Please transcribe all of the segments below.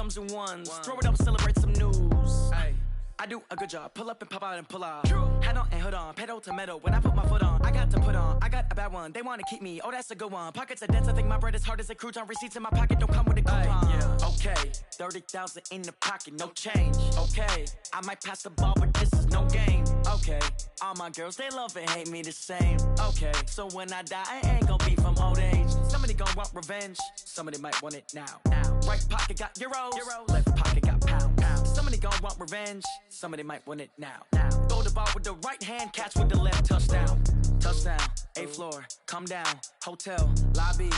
drums and ones. Throw it up, celebrate some news. Ay. I do a good job. Pull up and pop out and pull off. Head on and hood on, pedal to metal. When I put my foot on, I got to put on. I got a bad one. They want to keep me. Oh, that's a good one. Pockets are dense. I think my bread is hard as a crouton. Receipts in my pocket don't come with a coupon. Yeah. Okay, 30,000 in the pocket, no change. Okay, I might pass the ball, but this is no game. Okay, all my girls they love and hate me the same. Okay, so when I die, I ain't gonna be from old age. Somebody gonna want revenge. Somebody might want it now. Right pocket got euros. Left pocket got pounds. Somebody gonna want revenge. Somebody might want it now. Throw the ball with the right hand, catch with the left. Touchdown. Touchdown. 8th floor. Come down. Hotel. Lobby.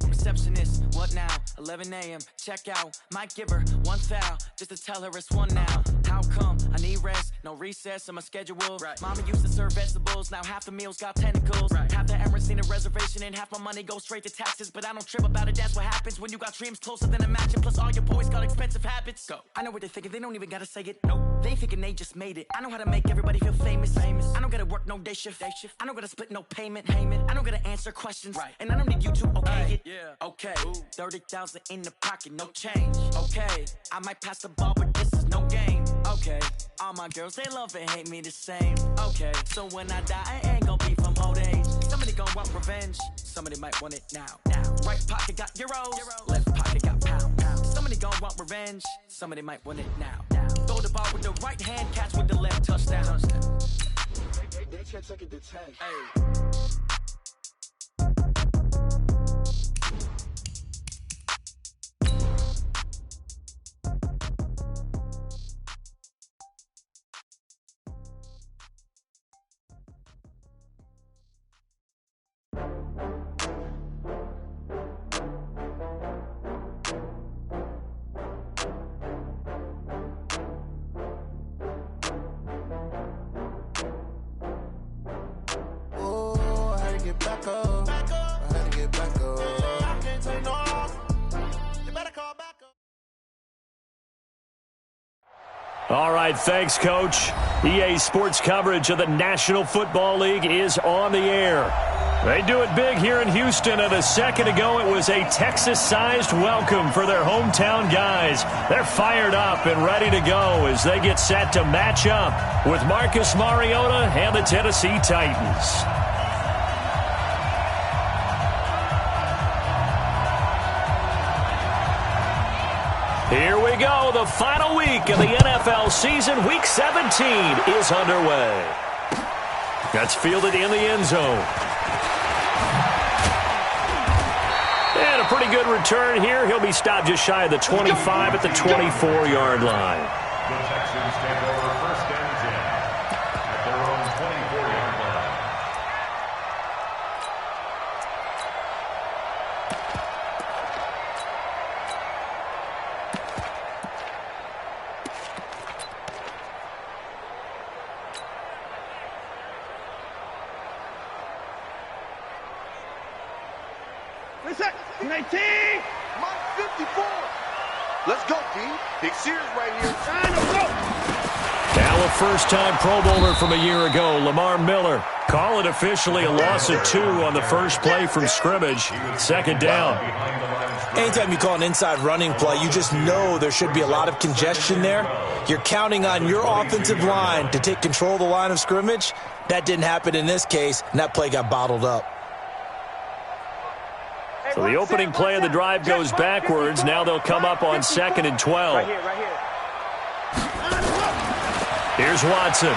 Receptionist. What now? 11 a.m. Check out. Might give her one foul just to tell her it's one now. How come? I need rest. No recess in my schedule. Right. Mama used to serve vegetables. Now half the meals got tentacles. Right. Half the Emirates need a reservation and half my money goes straight to taxes. But I don't trip about it. That's what happens when you got dreams closer than a match. And plus all your boys got expensive habits. Go. I know what they're thinking. They don't even gotta say it. Nope. They ain't thinking they just made it. I know how to make everybody feel famous. I don't gotta work no day shift. I don't gotta split no payment. I don't gotta answer questions. Right. And I don't need you to okay it. Yeah. Okay. 30,000 in the pocket, no change. Okay. I might pass the ball, but this is no game. Okay. All my girls, they love and hate me the same. Okay. So when I die, I ain't gonna be from old age. Somebody gonna want revenge. Somebody might want it now. Right pocket got euros. Left pocket got pounds. Somebody gonna want revenge. Somebody might want it now. Throw the ball with the right hand, catch with the left. Touchdown. They can't take it to 10. Hey. All right, thanks, Coach. EA Sports coverage of the National Football League is on the air. They do it big here in Houston, and a second ago it was a Texas-sized welcome for their hometown guys. They're fired up and ready to go as they get set to match up with Marcus Mariota and the Tennessee Titans. Here we go. The final week of the NFL season. Week 17 is underway. That's fielded in the end zone. And a pretty good return here. He'll be stopped just shy of the 25 at the 24-yard line. The Texans take over first and 10 at their own 24-yard line. Reset. 19. Mark 54. Let's go, D. Big Sears right here. Time to go. Now a first-time Pro Bowler from a year ago, Lamar Miller. Call it officially a loss of 2 on the first play from scrimmage. Second down. Anytime you call an inside running play, you just know there should be a lot of congestion there. You're counting on your offensive line to take control of the line of scrimmage. That didn't happen in this case, and that play got bottled up. So the opening play of the drive goes backwards. Now they'll come up on 2nd and 12. Right here. Here's Watson.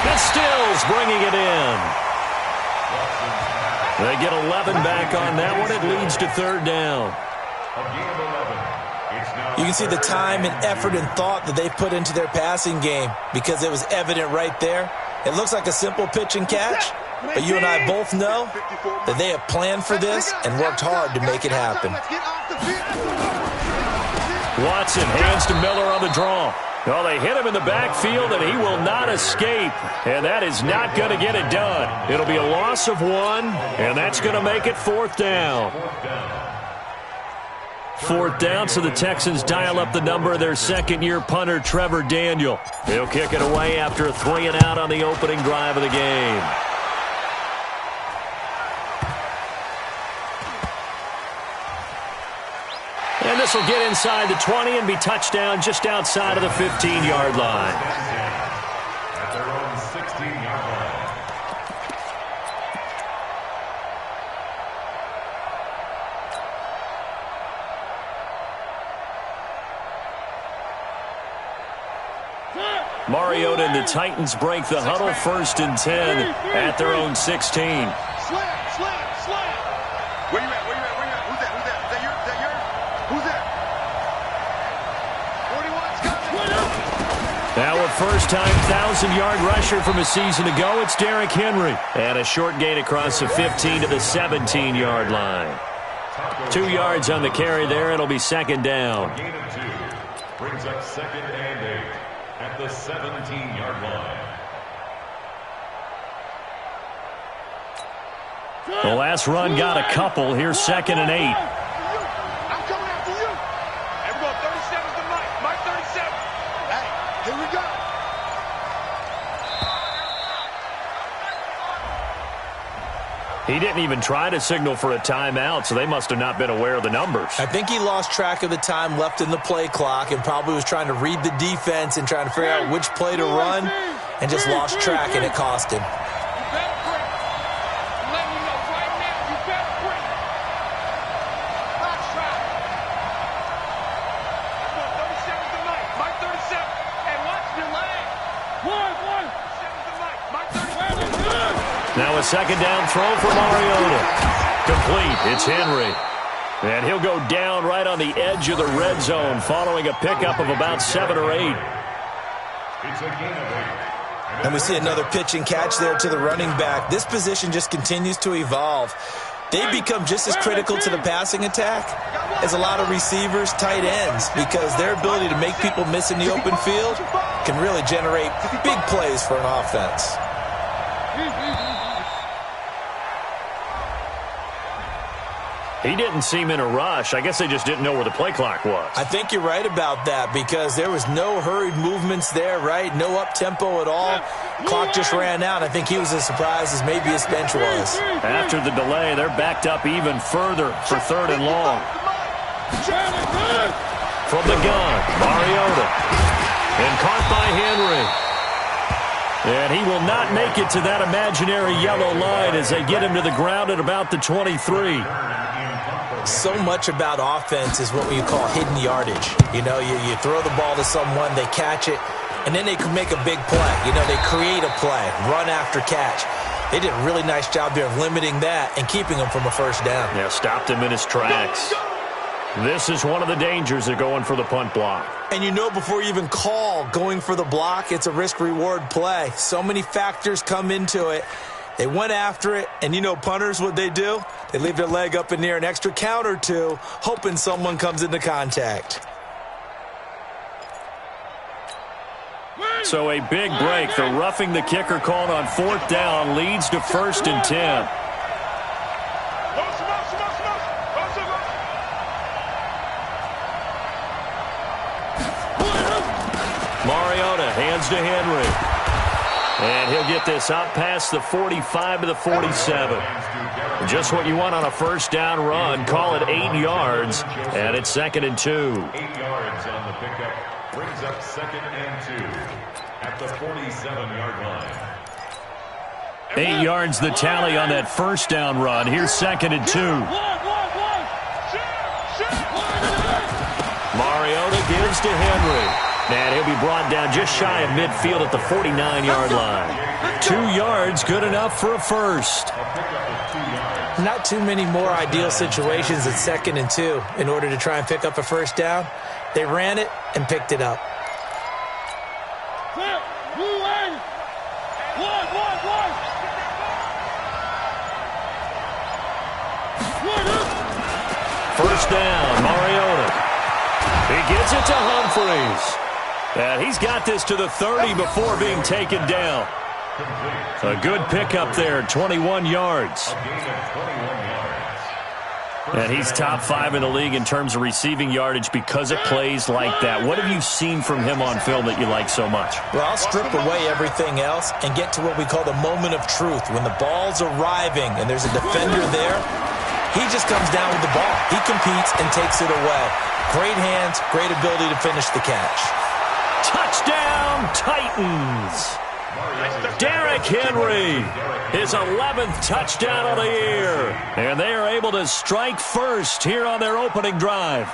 And Stills bringing it in. They get 11 back on that one. It leads to 3rd down. You can see the time and effort and thought that they put into their passing game because it was evident right there. It looks like a simple pitch and catch, but you and I both know that they have planned for this and worked hard to make it happen. Watson hands to Miller on the draw. Well, they hit him in the backfield, and he will not escape. And that is not going to get it done. It'll be a loss of 1, and that's going to make it 4th down. 4th down, so the Texans dial up the number of their second-year punter, Trevor Daniel. He'll kick it away after a 3-and-out on the opening drive of the game. And this will get inside the 20 and be touchdown just outside of the 15-yard line. At their own 16-yard line. Mariota and the Titans break the huddle, 1st and 10 at their own 16. Slam. Where you at? Who's that? Is that yours? Who's that? 41's coming. Now a first-time 1,000-yard rusher from a season ago, it's Derrick Henry. And a short gain across the 15 to the 17-yard line. 2 yards on the carry there. It'll be 2nd down. Gain of 2 brings up 2nd and 8 at the 17-yard line. The last run got a couple. Here's 2nd and 8. I'm coming after you. Everyone, 37's the Mike. Mike 37. Hey, here we go. He didn't even try to signal for a timeout, so they must have not been aware of the numbers. I think he lost track of the time left in the play clock and probably was trying to read the defense and trying to figure out which play to run and just lost track, and it cost him. Now a 2nd down throw for Mariota. Complete. It's Henry. And he'll go down right on the edge of the red zone following a pickup of about 7 or 8. It's a gain of 8. And we see another pitch and catch there to the running back. This position just continues to evolve. They become just as critical to the passing attack as a lot of receivers, tight ends, because their ability to make people miss in the open field can really generate big plays for an offense. He didn't seem in a rush. I guess they just didn't know where the play clock was. I think you're right about that because there was no hurried movements there, right? No up-tempo at all. Clock just ran out. I think he was as surprised as maybe his bench was. After the delay, they're backed up even further for 3rd and long. From the gun, Mariota. And caught by Henry. And he will not make it to that imaginary yellow line as they get him to the ground at about the 23. So much about offense is what we call hidden yardage. You know, you throw the ball to someone, they catch it, and then they can make a big play. You know, they create a play, run after catch. They did a really nice job there of limiting that and keeping him from a 1st down. Yeah, stopped him in his tracks. This is one of the dangers of going for the punt block. And you know before you even call going for the block, it's a risk-reward play. So many factors come into it. They went after it, and you know punters, what they do? They leave their leg up in the air an extra count or two, hoping someone comes into contact. So a big break. The roughing the kicker called on 4th down leads to 1st and 10. Mariota hands to Henry. And he'll get this up past the 45 to the 47. Just what you want on a 1st down run. Call it 8 yards. And it's 2nd and 2. 8 yards on the pickup. Brings up 2nd and 2 at the 47-yard line. 8 yards the tally on that 1st down run. Here's 2nd and 2. Mariota gives to Henry. And he'll be brought down just shy of midfield at the 49-yard line. 2 yards, good enough for a 1st. Not too many more ideal situations at 2nd and 2 in order to try and pick up a 1st down. They ran it and picked it up. First down, Mariota. He gets it to Humphries. And he's got this to the 30 before being taken down. A good pickup there, 21 yards. And he's top 5 in the league in terms of receiving yardage because of plays like that. What have you seen from him on film that you like so much? Well, I'll strip away everything else and get to what we call the moment of truth. When the ball's arriving and there's a defender there, he just comes down with the ball. He competes and takes it away. Great hands, great ability to finish the catch. Touchdown, Titans! Derrick Henry, his 11th touchdown of the year. And they are able to strike first here on their opening drive.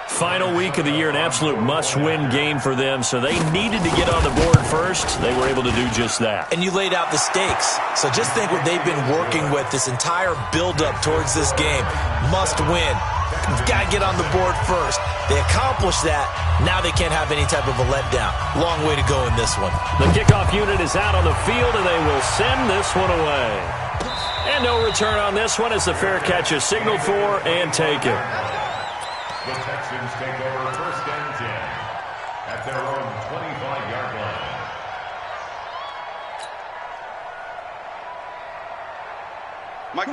Final week of the year, an absolute must-win game for them, so they needed to get on the board first. They were able to do just that. And you laid out the stakes. So just think what they've been working with this entire build-up towards this game. Must win. You've got to get on the board first. They accomplished that. Now they can't have any type of a letdown. Long way to go in this one. The kickoff unit is out on the field, and they will send this one away. And no return on this one as the fair catch is signaled for and taken. The Texans take over first and 10 at their own 25-yard line.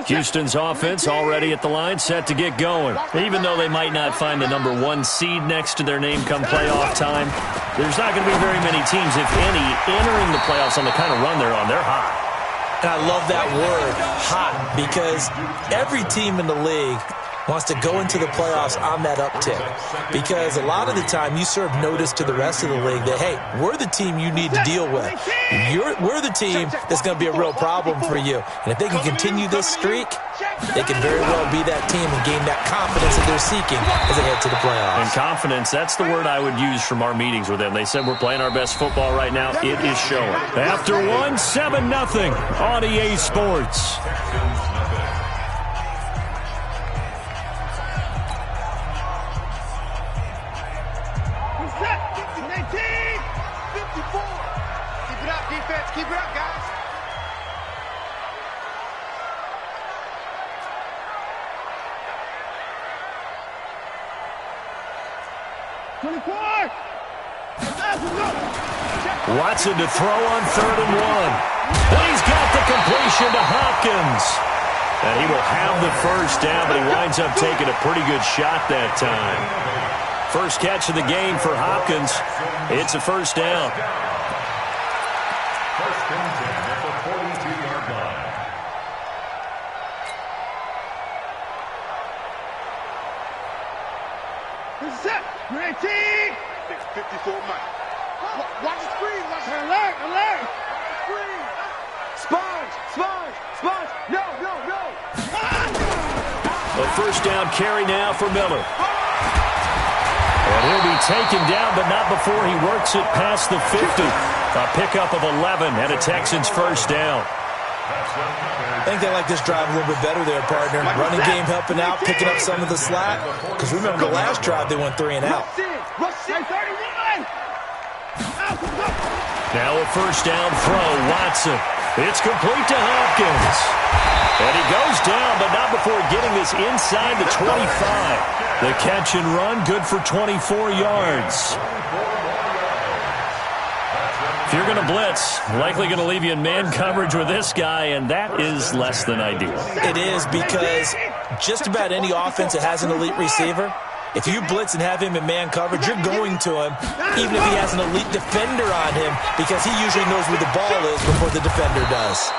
Houston's offense already at the line, set to get going. Even though they might not find the number 1 seed next to their name come playoff time, there's not going to be very many teams, if any, entering the playoffs on the kind of run they're on. They're hot. And I love that word, hot, because every team in the league wants to go into the playoffs on that uptick. Because a lot of the time you serve notice to the rest of the league that, hey, we're the team you need to deal with. We're the team that's going to be a real problem for you. And if they can continue this streak, they can very well be that team and gain that confidence that they're seeking as they head to the playoffs. And confidence, that's the word I would use from our meetings with them. They said we're playing our best football right now. It is showing. After one, 7-0 on EA Sports. Keep it up, guys. Watson to throw on 3rd and 1. And he's got the completion to Hopkins. And he will have the first down, but he winds up taking a pretty good shot that time. First catch of the game for Hopkins. It's a first down. First and 10 at the 42-yard line. This is it. 19. 54 Mike. Watch the screen. Watch the alert. Alert. Screen. Sponge. Sponge. Sponge. No, no, no. A first down carry now for Miller. And he'll be taken down, but not before he works it past the 50. A pickup of 11 and a Texans first down. I think they like this drive a little bit better there, partner. Running game helping out, picking up some of the slack. Because remember the last drive, they went 3 and out. Now a first down throw, Watson. It's complete to Hopkins. And he goes down, but not before getting this inside the 25. The catch and run, good for 24 yards. If you're going to blitz, likely going to leave you in man coverage with this guy, and that is less than ideal. It is, because just about any offense that has an elite receiver, if you blitz and have him in man coverage, you're going to him, even if he has an elite defender on him, because he usually knows where the ball is before the defender does.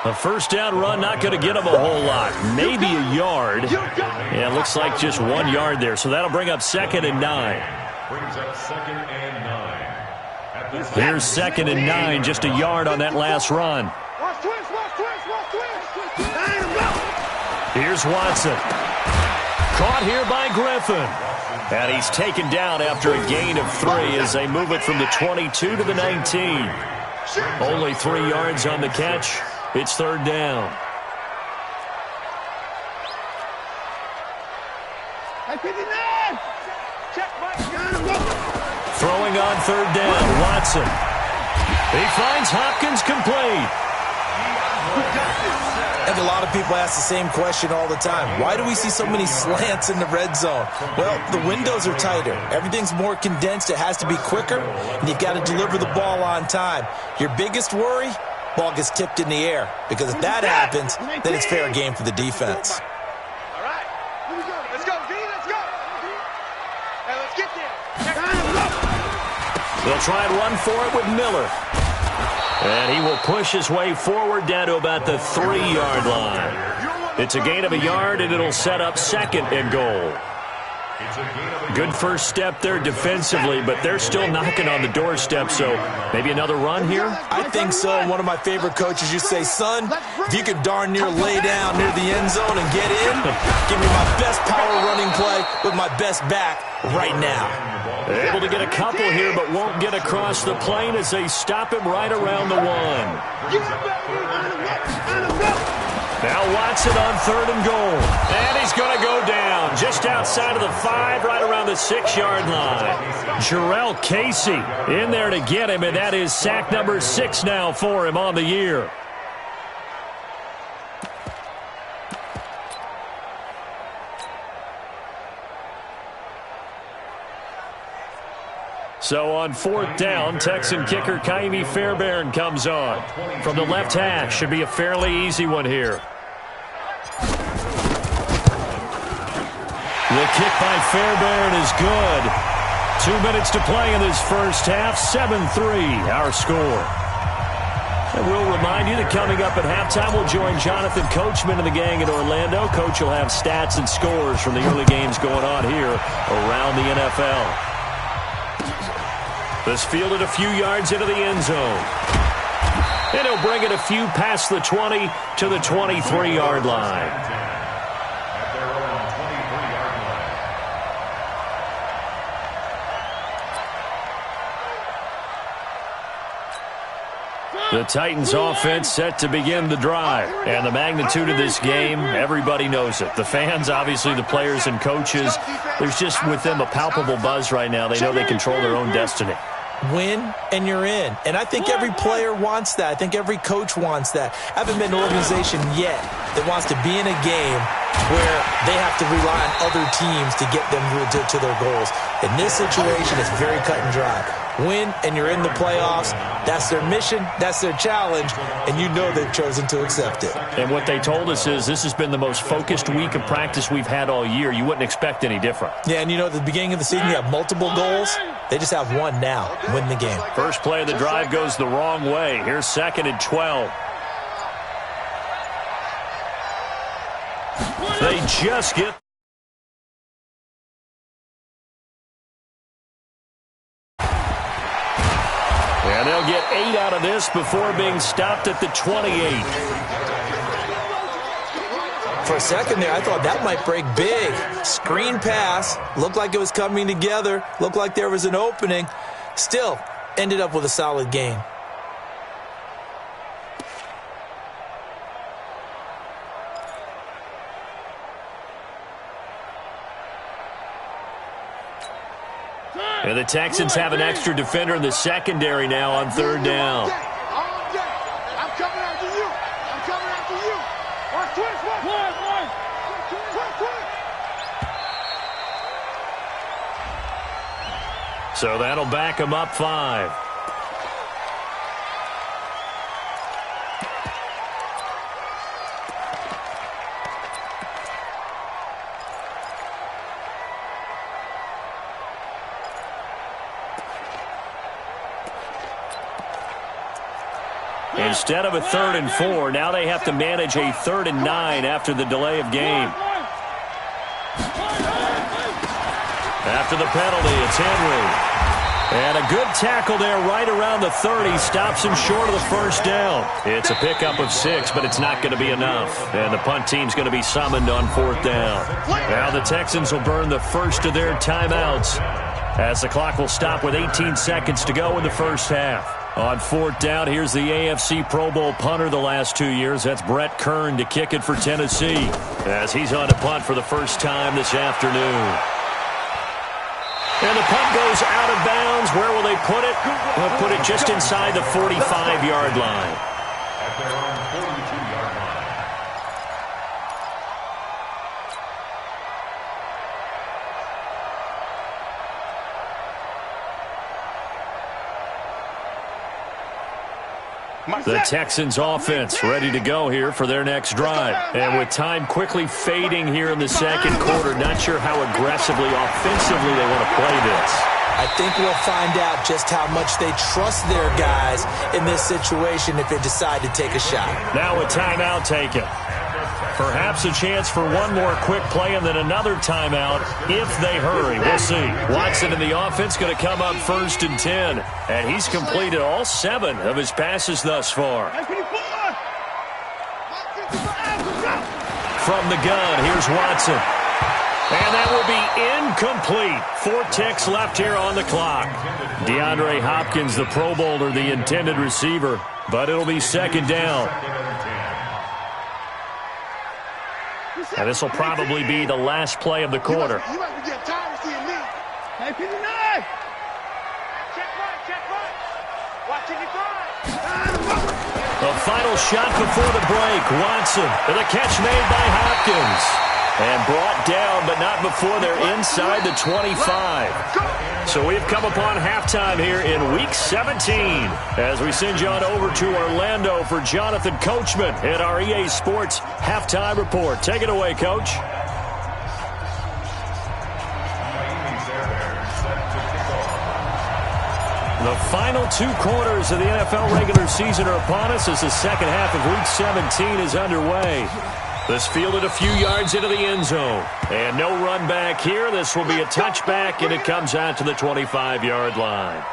A first down run, not going to get him a whole lot. Maybe a yard. Yeah, it looks like just 1 yard there, so that'll bring up 2nd and 9. Brings up 2nd and 9. Here's 2nd and 9, just a yard on that last run. Here's Watson. Caught here by Griffin. And he's taken down after a gain of 3 as they move it from the 22 to the 19. Only 3 yards on the catch. It's 3rd down. Throwing on 3rd down, Watson. He finds Hopkins complete. I think a lot of people ask the same question all the time. Why do we see so many slants in the red zone? Well, the windows are tighter. Everything's more condensed. It has to be quicker, and you've got to deliver the ball on time. Your biggest worry? Ball gets tipped in the air, because if that happens, then it's fair game for the defense. All right. Here we go. Let's go, D. Let's go. Hey, let's get there. They'll try and run for it with Miller. And he will push his way forward down to about the 3-yard line. It's a gain of a yard, and it'll set up 2nd and goal. Good first step there defensively, but they're still knocking on the doorstep, so maybe another run here? I think so. One of my favorite coaches used to say, son, if you could darn near lay down near the end zone and get in, give me my best power running play with my best back right now. Able to get a couple here, but won't get across the plane as they stop him right around the 1. Now Watson on 3rd and goal. And he's going to go down just outside of the 5, right around the 6-yard line. Jarrell Casey in there to get him, and that is sack number 6 now for him on the year. So on 4th down, Texan kicker Kaimi Fairbairn comes on. From the left hash, should be a fairly easy one here. The kick by Fairbairn is good. 2 minutes to play in this first half. 7-3, our score. And we'll remind you that coming up at halftime, we'll join Jonathan Coachman and the gang in Orlando. Coach will have stats and scores from the early games going on here around the NFL. This fielded a few yards into the end zone. And he'll bring it a few past the 20 to the 23-yard line. The Titans offense set to begin the drive. And the magnitude of this game, everybody knows it. The fans, obviously the players and coaches, there's just with them a palpable buzz right now. They know they control their own destiny. Win and you're in. And I think every player wants that. I think every coach wants that. I haven't been an organization yet that wants to be in a game where they have to rely on other teams to get them to their goals. In this situation, it's very cut and dry. Win and you're in the playoffs. That's their mission. That's their challenge. And you know they've chosen to accept it. And what they told us is this has been the most focused week of practice we've had all year. You wouldn't expect any different. Yeah, and you know at the beginning of the season you have multiple goals. They just have one now. Win the game. First play of the drive goes the wrong way. Here's 2nd and 12. They just get... And they'll get 8 out of this before being stopped at the 28. For a second there, I thought that might break big. Screen pass. Looked like it was coming together. Looked like there was an opening. Still, ended up with a solid gain. And the Texans have an extra defender in the secondary now on 3rd down. I'm coming after you. I'm coming after you. So that'll back him up 5. Instead of a 3rd and 4, now they have to manage a 3rd and 9 after the delay of game. After the penalty, it's Henry. And a good tackle there right around the 30. Stops him short of the first down. It's a pickup of 6, but it's not going to be enough. And the punt team's going to be summoned on 4th down. Now the Texans will burn the first of their timeouts as the clock will stop with 18 seconds to go in the first half. On 4th down, here's the AFC Pro Bowl punter the last 2 years. That's Brett Kern to kick it for Tennessee as he's on to punt for the first time this afternoon. And the punt goes out of bounds. Where will they put it? They'll put it just inside the 45-yard line. At their own 42-yard line. The Texans offense ready to go here for their next drive. And with time quickly fading here in the second quarter, not sure how aggressively, offensively they want to play this. I think we'll find out just how much they trust their guys in this situation if they decide to take a shot. Now a timeout taken. Perhaps a chance for one more quick play and then another timeout if they hurry. We'll see. Watson in the offense going to come up 1st and 10. And he's completed all 7 of his passes thus far. From the gun, here's Watson. And that will be incomplete. 4 ticks left here on the clock. DeAndre Hopkins, the Pro Bowler, the intended receiver. But it'll be 2nd down. And this will probably be the last play of the quarter. You might be getting tired of seeing me. Hey, 59! Check right. Watching you drive. The final shot before the break. Watson with a catch made by Hopkins. And brought down, but not before they're inside the 25. So we've come upon halftime here in Week 17 as we send you on over to Orlando for Jonathan Coachman at our EA Sports Halftime Report. Take it away, Coach. The final 2 quarters of the NFL regular season are upon us as the second half of Week 17 is underway. This fielded a few yards into the end zone. And no run back here. This will be a touchback, and it comes out to the 25-yard line.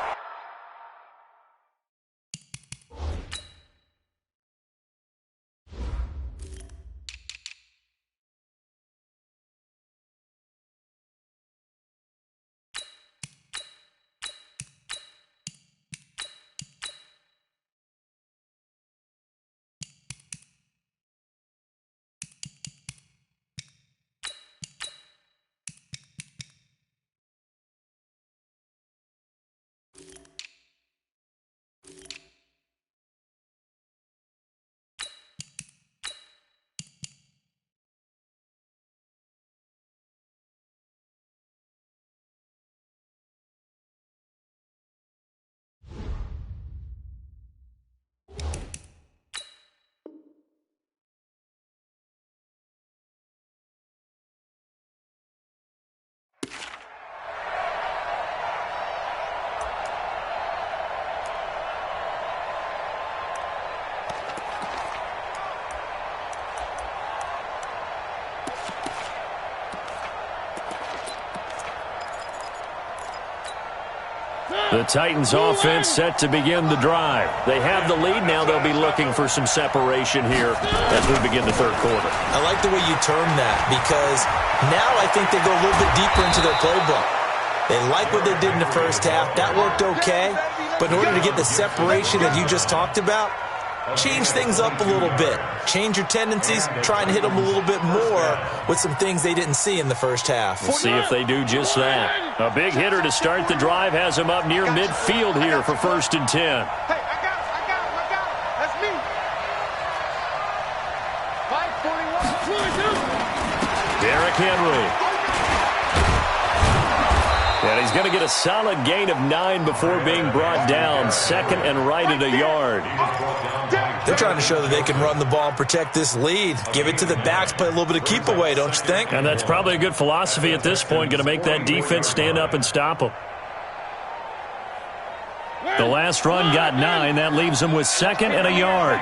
The Titans offense set to begin the drive. They have the lead. Now they'll be looking for some separation here as we begin the third quarter. I like the way you term that because now I think they go a little bit deeper into their playbook. They like what they did in the first half. That worked okay. But in order to get the separation that you just talked about, change things up a little bit. Change your tendencies. Try and hit them a little bit more with some things they didn't see in the first half. We'll see if they do just that. A big hitter to start the drive has him up near midfield here for 1st and 10. Hey, I got him. That's me. 541. Derrick Henry. And he's going to get a solid gain of 9 before being brought down. 2nd and right at a yard. They're trying to show that they can run the ball and protect this lead. Give it to the backs, play a little bit of keep away, don't you think? And that's probably a good philosophy at this point. Going to make that defense stand up and stop them. The last run got 9. That leaves them with 2nd and a yard.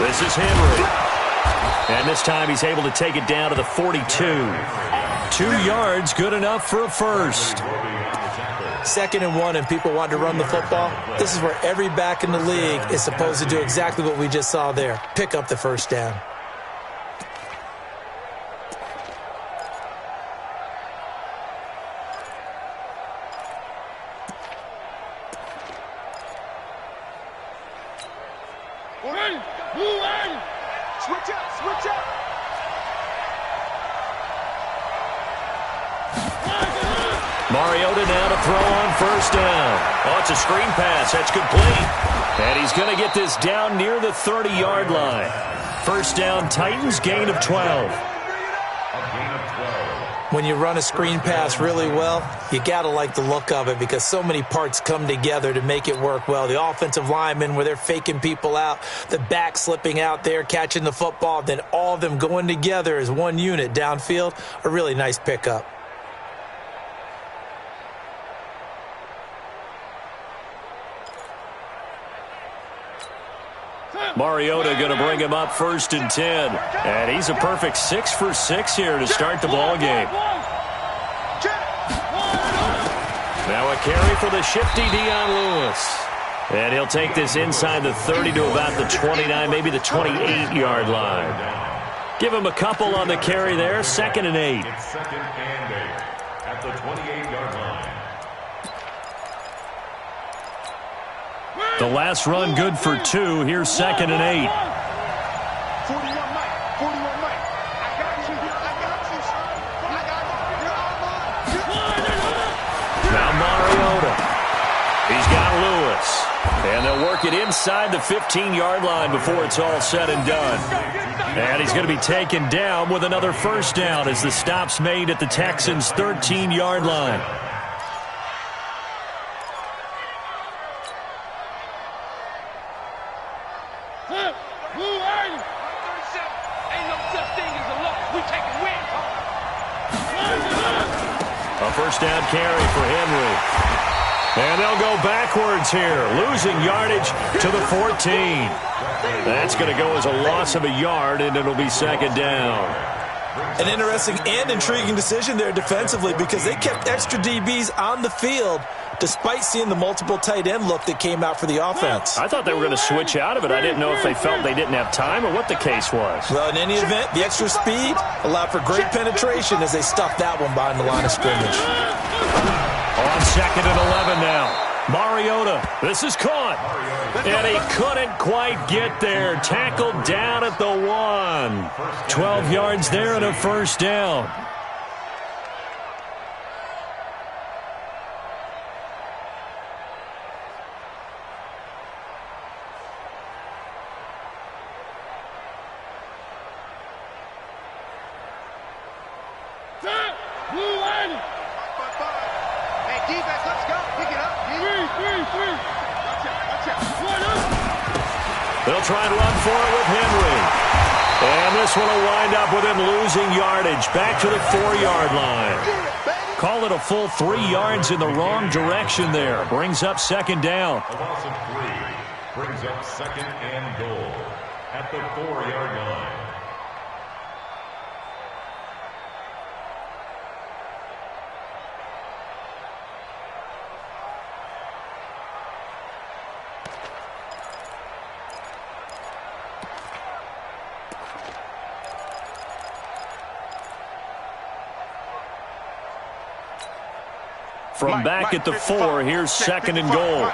This is Henry. And this time he's able to take it down to the 42. 2 yards, good enough for a first. 2nd and 1 and people want to run the football. This is where every back in the league is supposed to do exactly what we just saw there. Pick up the first down. Switch up. Mariota now to throw on 1st down. Oh, it's a screen pass. That's complete. And he's going to get this down near the 30-yard line. 1st down, Titans, gain of 12. When you run a screen pass really well, you got to like the look of it because so many parts come together to make it work well. The offensive linemen where they're faking people out, the back slipping out there, catching the football, then all of them going together as one unit downfield, a really nice pickup. Mariota going to bring him up 1st and 10. And he's a perfect 6 for 6 here to start the ball game. Now a carry for the shifty Dion Lewis. And he'll take this inside the 30 to about the 29, maybe the 28-yard line. Give him a couple on the carry there. 2nd and 8. It's 2nd and 8 at the 28-yard line. The last run good for 2. Here's 2nd and 8. 41 Mike. 41 Mike. I got you. I got you, son. I got you. Now Mariota. He's got Lewis. And they'll work it inside the 15-yard line before it's all said and done. And he's going to be taken down with another 1st down as the stop's made at the Texans' 13-yard line. A 1st down carry for Henry. And they'll go backwards here, losing yardage to the 14. That's going to go as a loss of a yard, and it'll be 2nd down. An interesting and intriguing decision there defensively because they kept extra DBs on the field despite seeing the multiple tight end look that came out for the offense. I thought they were going to switch out of it. I didn't know if they felt they didn't have time or what the case was. Well, in any event, the extra speed allowed for great penetration as they stuffed that one behind the line of scrimmage. On 2nd and 11 now. Mariota, this is caught. And he couldn't quite get there. Tackled down at the 1. 12 yards there and a 1st down. They'll try and run for it with Henry. And this one will wind up with him losing yardage back to the 4-yard line. Call it a full 3 yards in the wrong direction there. Brings up 2nd down. A loss of 3 brings up 2nd and goal at the 4-yard line. From back at the 4, here's 2nd and goal.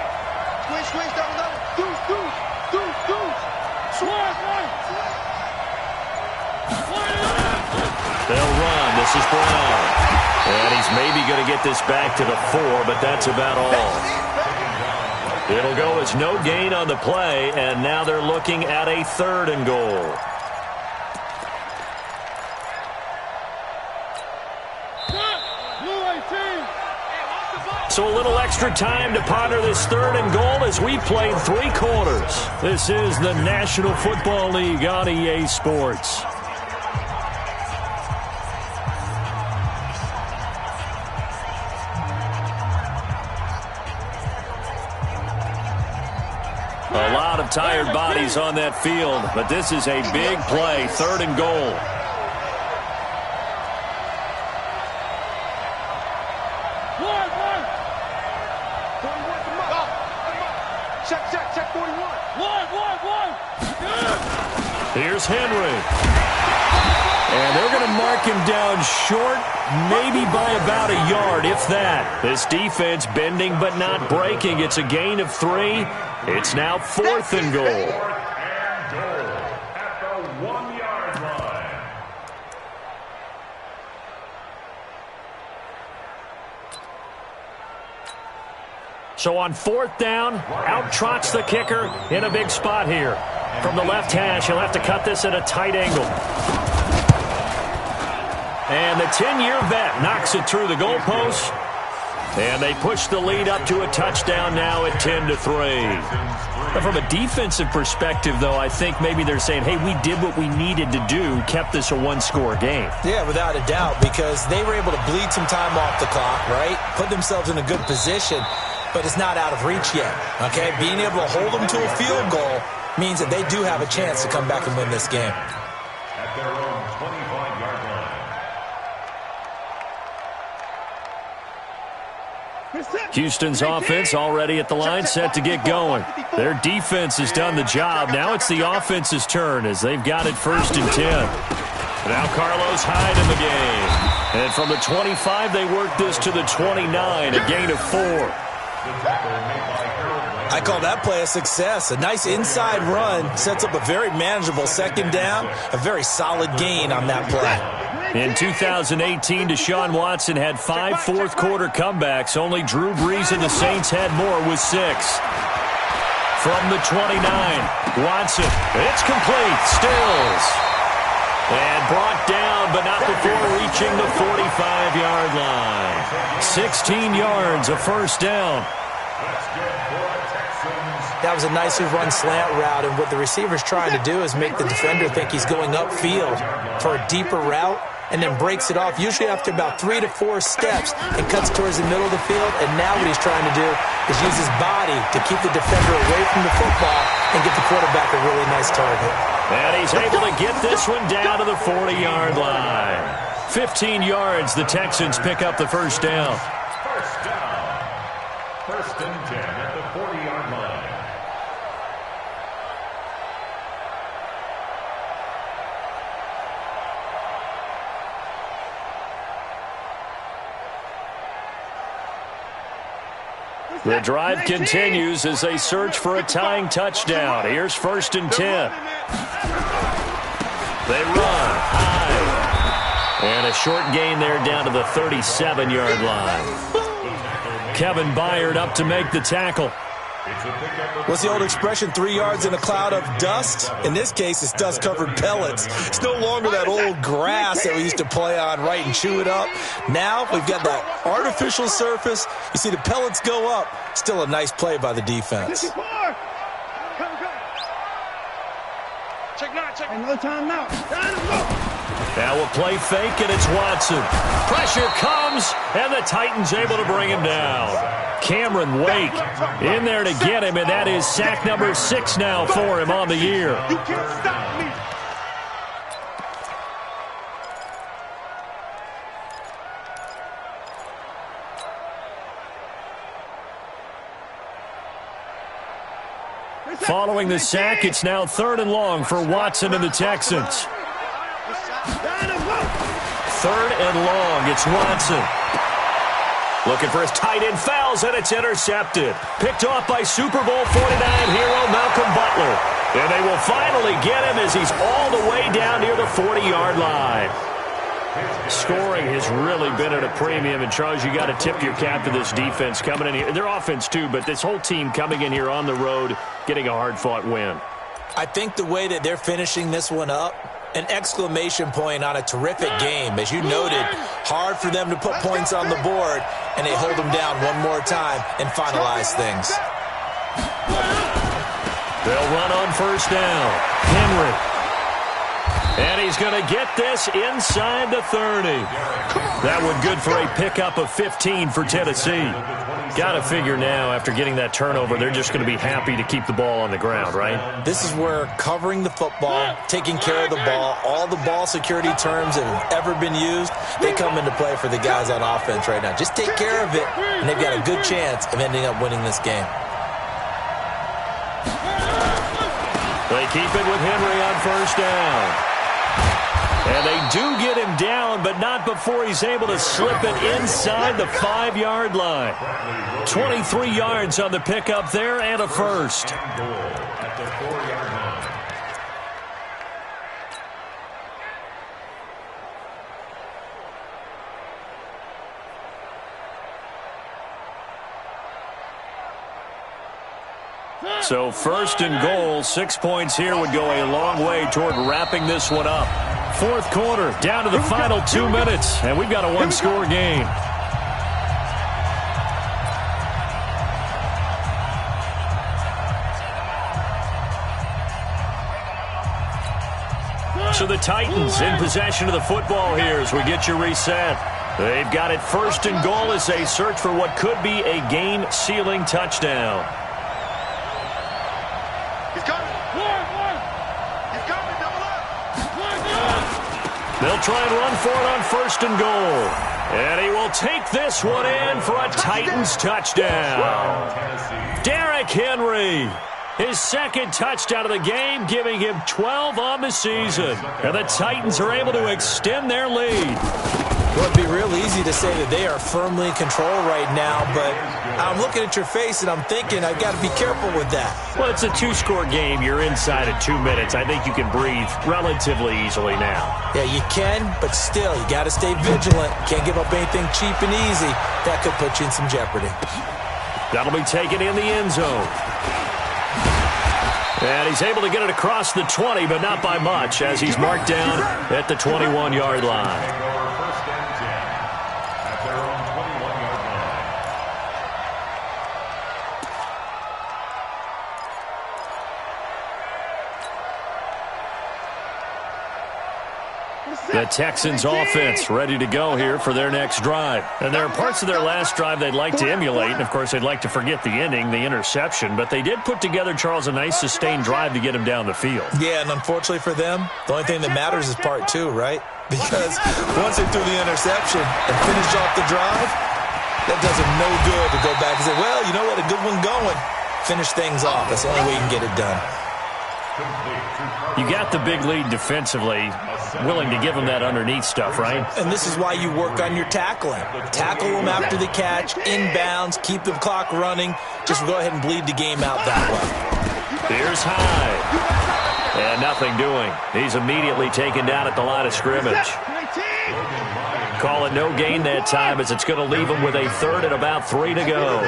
They'll run. This is Brown. And he's maybe going to get this back to the 4, but that's about all. It'll go as no gain on the play, and now they're looking at a 3rd and goal. So a little extra time to ponder this 3rd and goal as we played 3 quarters. This is the National Football League on EA Sports. A lot of tired bodies on that field, but this is a big play, 3rd and goal. Here's Henry. And they're going to mark him down short, maybe by about a yard, if that. This defense bending but not breaking. It's a gain of 3. It's now 4th and goal. 4th and goal at the 1-yard line. So on 4th down, out trots the kicker in a big spot here. From the left hash, he'll have to cut this at a tight angle. And the 10-year vet knocks it through the goalpost. And they push the lead up to a touchdown now at 10-3. But from a defensive perspective, though, I think maybe they're saying, hey, we did what we needed to do, kept this a 1-score game. Yeah, without a doubt, because they were able to bleed some time off the clock, right? Put themselves in a good position, but it's not out of reach yet, okay? Being able to hold them to a field goal means that they do have a chance to come back and win this game. At their own 25-yard line. Houston's offense already at the line, set to get going. Their defense has done the job. Now it's the offense's turn as they've got it 1st and 10. Now Carlos Hyde in the game. And from the 25, they work this to the 29, a gain of 4. I call that play a success. A nice inside run sets up a very manageable 2nd down, a very solid gain on that play. In 2018, Deshaun Watson had 5 fourth-quarter comebacks. Only Drew Brees and the Saints had more with 6. From the 29, Watson, it's complete, Stills. And brought down, but not before reaching the 45-yard line. 16 yards, a 1st down. That was a nicely run slant route, and what the receiver's trying to do is make the defender think he's going upfield for a deeper route, and then breaks it off, usually after about 3 to 4 steps, and cuts towards the middle of the field. And now what he's trying to do is use his body to keep the defender away from the football and get the quarterback a really nice target. And he's able to get this one down to the 40-yard line. 15 yards, the Texans pick up the 1st down. 1st and 10 at the 40-yard line. The drive continues as they search for a tying touchdown. Here's 1st and 10. They run high. And a short gain there down to the 37-yard line. Kevin Byard up to make the tackle. What's the old expression, 3 yards in a cloud of dust? In this case, it's dust-covered pellets. It's no longer that old grass that we used to play on, right, and chew it up. Now we've got that artificial surface. You see the pellets go up. Still a nice play by the defense. Check. No timeout. Now we'll play fake, and it's Watson. Pressure comes, and the Titans able to bring him down. Cameron Wake in there to get him, and that is sack number 6 now for him on the year. You can't stop me. Following the sack, it's now 3rd and long for Watson and the Texans. 3rd and long, it's Watson. Looking for his tight end, fouls, and it's intercepted. Picked off by Super Bowl 49 hero Malcolm Butler. And they will finally get him as he's all the way down near the 40-yard line. Scoring has really been at a premium, and Charles, you got to tip your cap to this defense coming in here. Their offense too, but this whole team coming in here on the road, getting a hard-fought win. I think the way that they're finishing this one up, an exclamation point on a terrific game. As you noted, hard for them to put points on the board, and they hold them down one more time and finalize things. They'll run on 1st down. Henry. And he's going to get this inside the 30. That one good for a pickup of 15 for Tennessee. Got to figure now, after getting that turnover, they're just going to be happy to keep the ball on the ground, right? This is where covering the football, taking care of the ball, all the ball security terms that have ever been used, they come into play for the guys on offense right now. Just take care of it, and they've got a good chance of ending up winning this game. They keep it with Henry on 1st down. And they do get him down, but not before he's able to slip it inside the 5-yard line. 23 yards on the pickup there and a 1st. At the 4-yard line. So 1st and goal, 6 points here would go a long way toward wrapping this one up. 4th quarter, down to the final 2 minutes, and we've got a 1-score game. So the Titans in possession of the football here as we get you reset. They've got it 1st and goal as they search for what could be a game-sealing touchdown. They'll try and run for it on 1st and goal. And he will take this one in for a Titans touchdown. Derrick Henry, his 2nd touchdown of the game, giving him 12 on the season. And the Titans are able to extend their lead. Well, it'd be real easy to say that they are firmly in control right now, but I'm looking at your face and I'm thinking I've got to be careful with that. Well, it's a 2-score game. You're inside of 2 minutes. I think you can breathe relatively easily now. Yeah, you can, but still, you got to stay vigilant. Can't give up anything cheap and easy. That could put you in some jeopardy. That'll be taken in the end zone. And he's able to get it across the 20, but not by much, as he's marked down at the 21-yard line. The Texans offense ready to go here for their next drive. And there are parts of their last drive they'd like to emulate. And, of course, they'd like to forget the ending, the interception. But they did put together, Charles, a nice sustained drive to get him down the field. Yeah, and unfortunately for them, the only thing that matters is part 2, right? Because once they threw the interception and finished off the drive, that does them no good to go back and say, well, you know what, a good one going. Finish things off. That's the only way you can get it done. You got the big lead defensively, willing to give them that underneath stuff, right? And this is why you work on your tackling. Tackle them after the catch, inbounds, keep the clock running. Just go ahead and bleed the game out that way. Here's Hyde. And nothing doing. He's immediately taken down at the line of scrimmage. Call it no gain that time, as it's going to leave him with a 3rd and about 3 to go.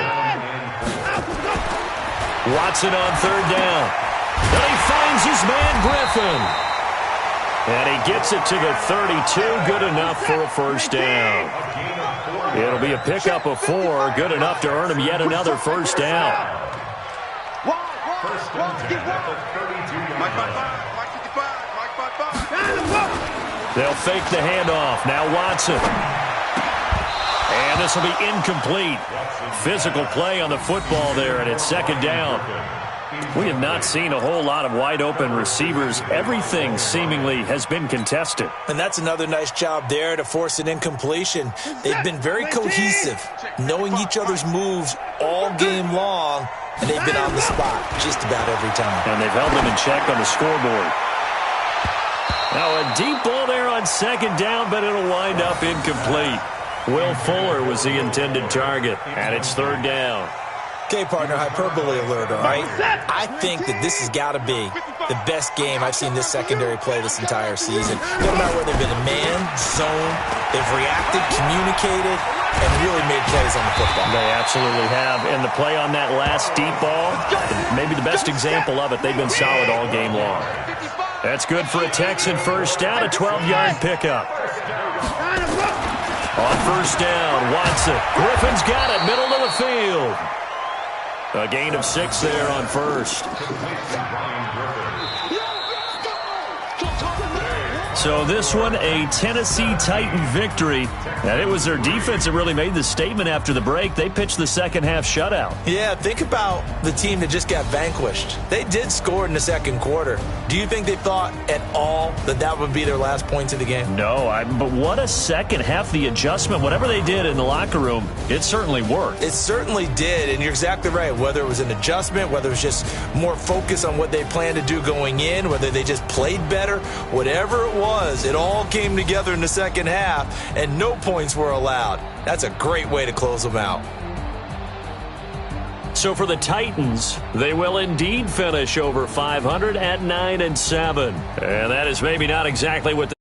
Watson on 3rd down. And he finds his man, Griffin. And he gets it to the 32, good enough for a 1st down. It'll be a pickup of 4, good enough to earn him yet another 1st down. They'll fake the handoff. Now Watson. And this will be incomplete. Physical play on the football there, and it's 2nd down. We have not seen a whole lot of wide-open receivers. Everything seemingly has been contested. And that's another nice job there to force an incompletion. They've been very cohesive, knowing each other's moves all game long, and they've been on the spot just about every time. And they've held them in check on the scoreboard. Now a deep ball there on 2nd down, but it'll wind up incomplete. Will Fuller was the intended target, and it's 3rd down. Okay, partner, hyperbole alert, all right? I think that this has got to be the best game I've seen this secondary play this entire season. No matter whether they've been a man, zone, they've reacted, communicated, and really made plays on the football. They absolutely have. And the play on that last deep ball, maybe the best example of it, they've been solid all game long. That's good for a Texan 1st down, a 12-yard pickup. On 1st down, Watson. Griffin's got it, middle of the field. A gain of 6 there on 1st. So this one, a Tennessee Titan victory. And it was their defense that really made the statement after the break. They pitched the second half shutout. Yeah, think about the team that just got vanquished. They did score in the second quarter. Do you think they thought at all that that would be their last points of the game? No, but what a second half. The adjustment, whatever they did in the locker room, it certainly worked. It certainly did, and you're exactly right. Whether it was an adjustment, whether it was just more focus on what they planned to do going in, whether they just played better, whatever it was, it all came together in the second half, and no points were allowed. That's a great way to close them out. So for the Titans, they will indeed finish over 500 at 9-7. And that is maybe not exactly what